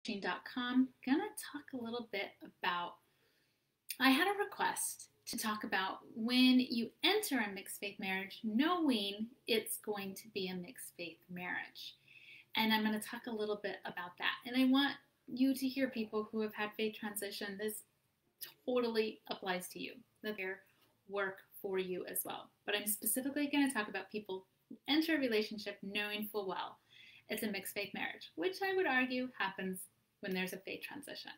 Gonna talk a little bit about, I had a request to talk about when you enter a mixed faith marriage, knowing it's going to be a mixed faith marriage. And I'm going to talk a little bit about that. And I want you to hear people who have had faith transition. This totally applies to you, that their work for you as well. But I'm specifically going to talk about people who enter a relationship knowing full well it's a mixed faith marriage, which I would argue happens when there's a faith transition.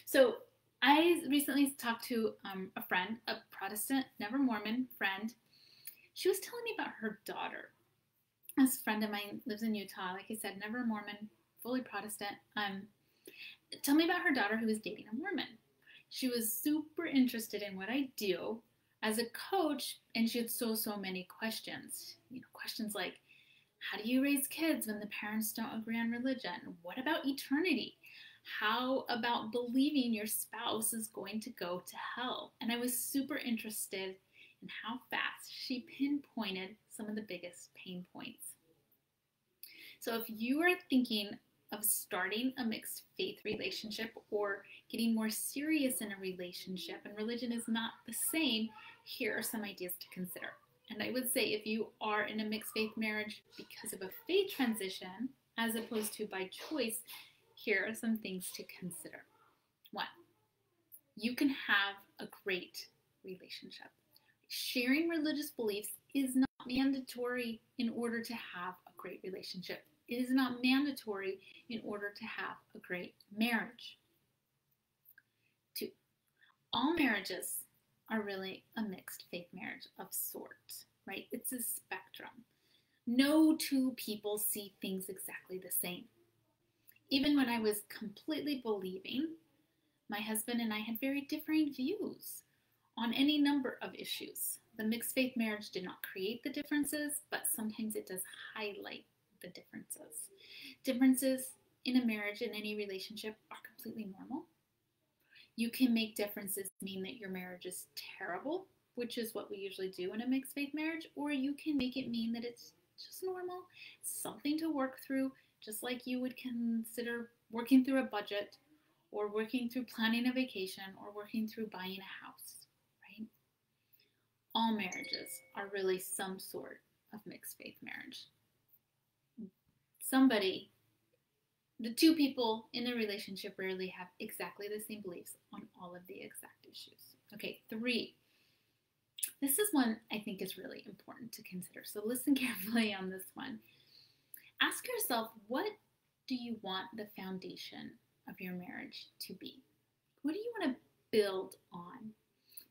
So I recently talked to a friend, a Protestant, never Mormon friend. She was telling me about her daughter. This friend of mine lives in Utah, like I said, never Mormon, fully Protestant. Tell me about her daughter who was dating a Mormon. She was super interested in what I do as a coach, and she had so many questions. Questions like, how do you raise kids when the parents don't agree on religion? What about eternity? How about believing your spouse is going to go to hell? And I was super interested in how fast she pinpointed some of the biggest pain points. So if you are thinking of starting a mixed faith relationship or getting more serious in a relationship and religion is not the same, here are some ideas to consider. And I would say if you are in a mixed faith marriage because of a faith transition, as opposed to by choice, here are some things to consider. 1, you can have a great relationship. Sharing religious beliefs is not mandatory in order to have a great relationship. It is not mandatory in order to have a great marriage. 2, all marriages are really a mixed faith marriage of sorts, right? It's a spectrum. No two people see things exactly the same. Even when I was completely believing, my husband and I had very differing views on any number of issues. The mixed faith marriage did not create the differences, but sometimes it does highlight the differences. Differences in a marriage, in any relationship, are completely normal. You can make differences mean that your marriage is terrible, which is what we usually do in a mixed faith marriage, or you can make it mean that it's just normal, something to work through, just like you would consider working through a budget or working through planning a vacation or working through buying a house, right? All marriages are really some sort of mixed faith marriage. The two people in a relationship rarely have exactly the same beliefs on all of the exact issues. Okay, 3. This is one I think is really important to consider. So listen carefully on this one. Ask yourself, what do you want the foundation of your marriage to be? What do you want to build on?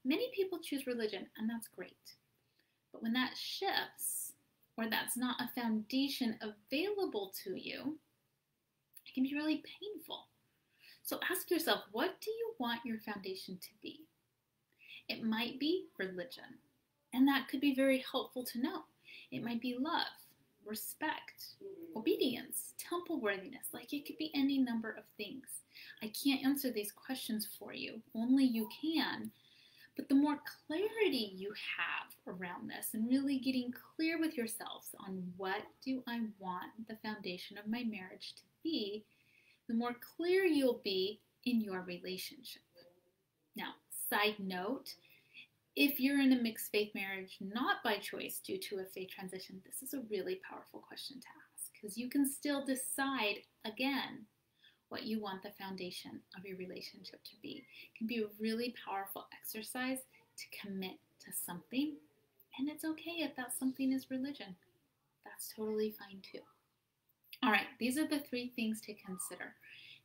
Many people choose religion, and that's great. But when that shifts, or that's not a foundation available to you, it can be really painful. So ask yourself, what do you want your foundation to be? It might be religion, and that could be very helpful to know. It might be love, respect, obedience, temple worthiness. Like, it could be any number of things. I can't answer these questions for you. Only you can. But the more clarity you have around this and really getting clear with yourselves on what do I want the foundation of my marriage to be, the more clear you'll be in your relationship. Now, side note, if you're in a mixed faith marriage not by choice due to a faith transition, this is a really powerful question to ask, because you can still decide again what you want the foundation of your relationship to be. It can be a really powerful exercise to commit to something, and it's okay if that something is religion. That's totally fine too. All right, these are the 3 things to consider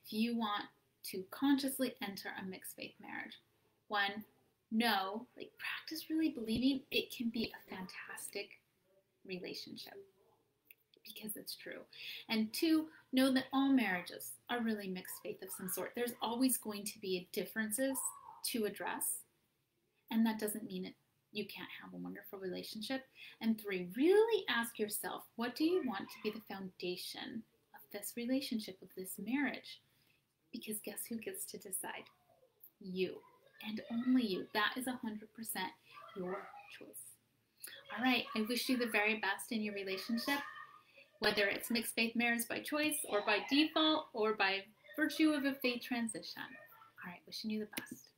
if you want to consciously enter a mixed faith marriage. 1, practice really believing it can be a fantastic relationship, because it's true. And 2, know that all marriages are really mixed faith of some sort. There's always going to be differences to address, and that doesn't mean you can't have a wonderful relationship. And 3, really ask yourself, what do you want to be the foundation of this relationship, of this marriage? Because guess who gets to decide? You, and only you. That is 100% your choice. All right, I wish you the very best in your relationship. Whether it's mixed faith marriage by choice or by default or by virtue of a faith transition. All right, wishing you the best.